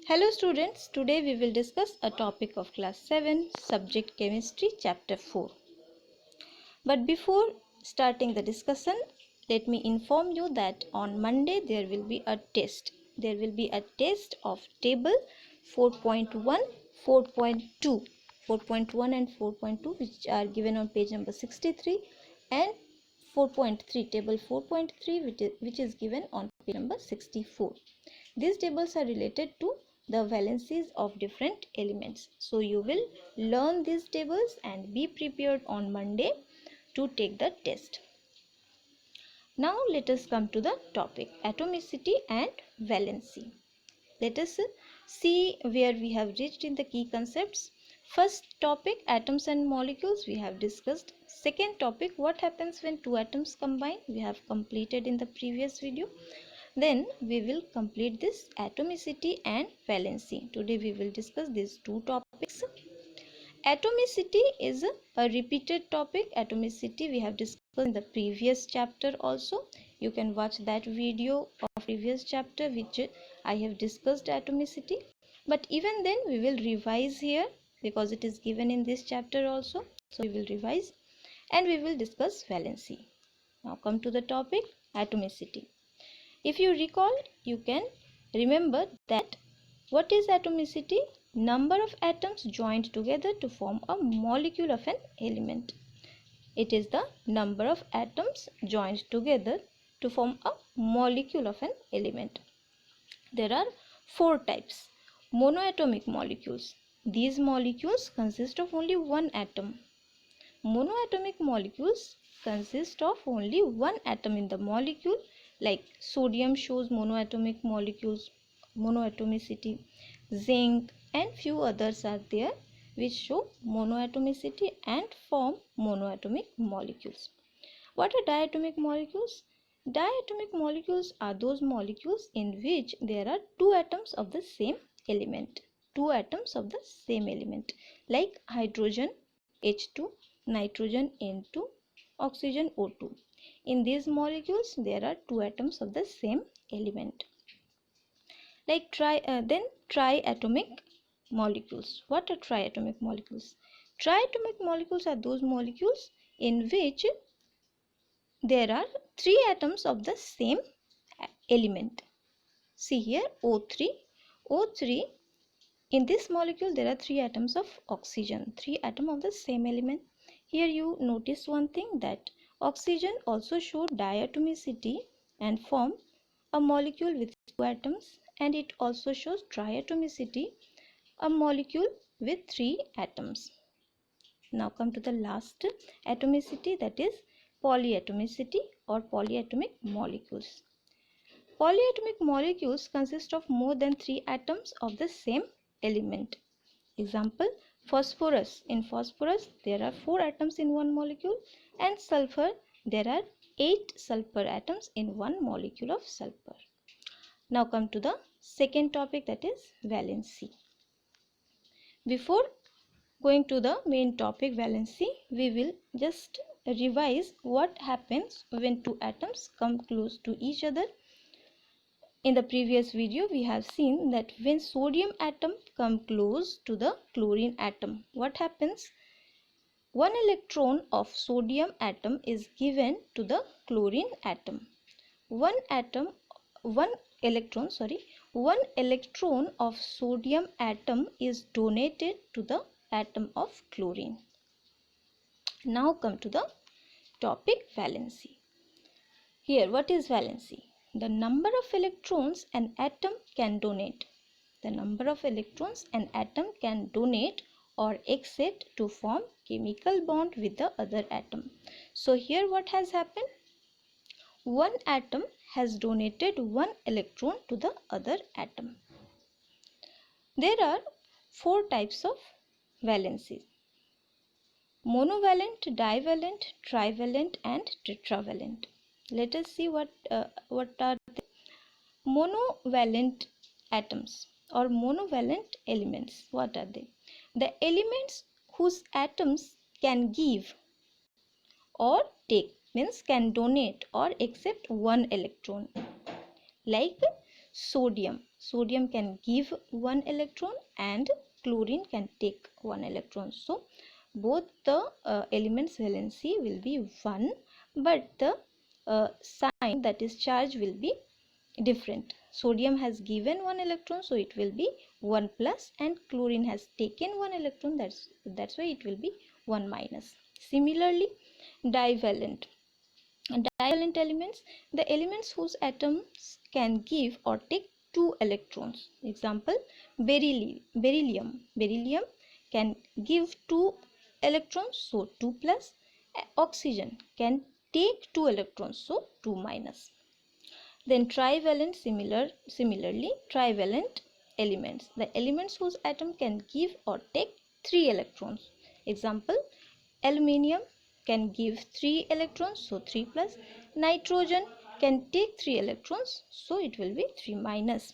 Hello students, today we will discuss a topic of class 7, subject chemistry, chapter 4. But before starting the discussion, let me inform you that on Monday there will be a test. There will be a test of table 4.1, 4.2, 4.1 and 4.2 which are given on page number 63 and 4.3, table 4.3 which is given on page number 64. These tables are related to the valencies of different elements. So you will learn these tables and be prepared on Monday to take the test. Now let us come to the topic atomicity and valency. Let us see where we have reached in the key concepts. First topic, atoms and molecules, we have discussed. Second topic, what happens when two atoms combine, we have completed in the previous video. Then we will complete this atomicity and valency. Today we will discuss these two topics. Atomicity is a repeated topic. Atomicity we have discussed in the previous chapter also. You can watch that video of previous chapter which I have discussed atomicity. But even then we will revise here because it is given in this chapter also. So we will revise and we will discuss valency. Now come to the topic atomicity. If you recall, you can remember that what is atomicity? Number of atoms joined together to form a molecule of an element. It is the number of atoms joined together to form a molecule of an element. There are four types. Monoatomic molecules. These molecules consist of only one atom. Monoatomic molecules consist of only one atom in the molecule, like sodium shows monoatomic molecules, monoatomicity, zinc and few others are there which show monoatomicity and form monoatomic molecules. What are diatomic molecules? Diatomic molecules are those molecules in which there are two atoms of the same element. Two atoms of the same element, like hydrogen H2, nitrogen N2, oxygen O2. In these molecules there are two atoms of the same element. Like triatomic molecules. What are triatomic molecules? Triatomic molecules are those molecules in which there are three atoms of the same element. See here O3. O3, in this molecule there are three atoms of oxygen, three atoms of the same element. Here you notice one thing, that oxygen also show diatomicity and form a molecule with two atoms, and it also shows triatomicity, a molecule with three atoms. Now come to the last atomicity, that is polyatomicity or polyatomic molecules. Polyatomic molecules consist of more than three atoms of the same element. Example, phosphorus. In phosphorus there are four atoms in one molecule, and sulfur there are 8 sulfur atoms in one molecule of sulfur. Now come to the second topic, that is valency. Before going to the main topic valency, we will just revise what happens when two atoms come close to each other. In the previous video we have seen that when sodium atom come close to the chlorine atom, what happens? One electron of sodium atom is given to the chlorine atom. One electron of sodium atom is donated to the atom of chlorine. Now come to the topic valency. Here, what is valency? The number of electrons an atom can donate. The number of electrons an atom can donate or accept to form chemical bond with the other atom. So here what has happened? One atom has donated one electron to the other atom. There are four types of valencies: monovalent, divalent, trivalent and tetravalent. Let us see what are the monovalent atoms or monovalent elements. What are they? The elements whose atoms can give or take, means can donate or accept one electron, like sodium. Sodium can give 1 electron and chlorine can take 1 electron. So both the elements valency will be 1, but the sign, that is charge, will be different. Sodium has given 1 electron, so it will be 1 plus, and chlorine has taken 1 electron, that's why it will be 1 minus. Similarly, divalent. Divalent elements, the elements whose atoms can give or take 2 electrons. Example, beryllium. Beryllium can give 2 electrons, so 2 plus. Oxygen can take 2 electrons, so 2 minus. Then trivalent, similarly trivalent elements, the elements whose atom can give or take 3 electrons. Example, aluminium can give 3 electrons, so 3 plus. Nitrogen can take 3 electrons, so it will be 3 minus.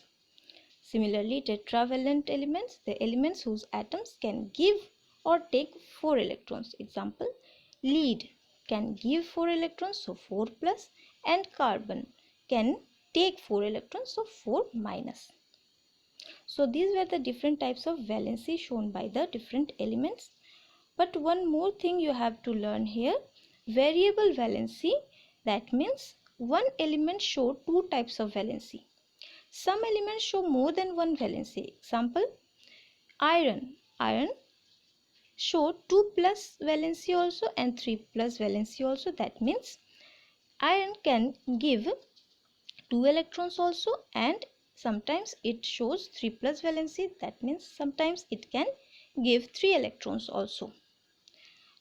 Similarly, tetravalent elements, the elements whose atoms can give or take 4 electrons. Example, lead can give 4 electrons, so 4 plus, and carbon can take 4 electrons, so 4 minus. So these were the different types of valency shown by the different elements. But one more thing you have to learn here, variable valency, that means one element show two types of valency. Some elements show more than one valency. Example, iron. Iron show 2 plus valency also and 3 plus valency also. That means iron can give 2 electrons also, and sometimes it shows 3 plus valency. That means sometimes it can give 3 electrons also.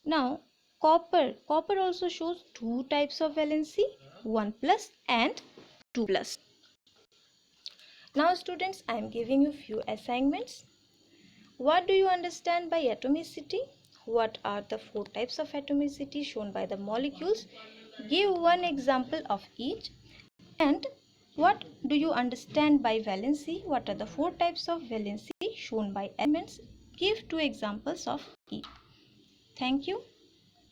Now copper also shows two types of valency, 1 plus and 2 plus. Now students, I am giving you few assignments. What do you understand by atomicity? What are the 4 types of atomicity shown by the molecules? Give one example of each. And what do you understand by valency? What are the 4 types of valency shown by elements? Give 2 examples of each. Thank you.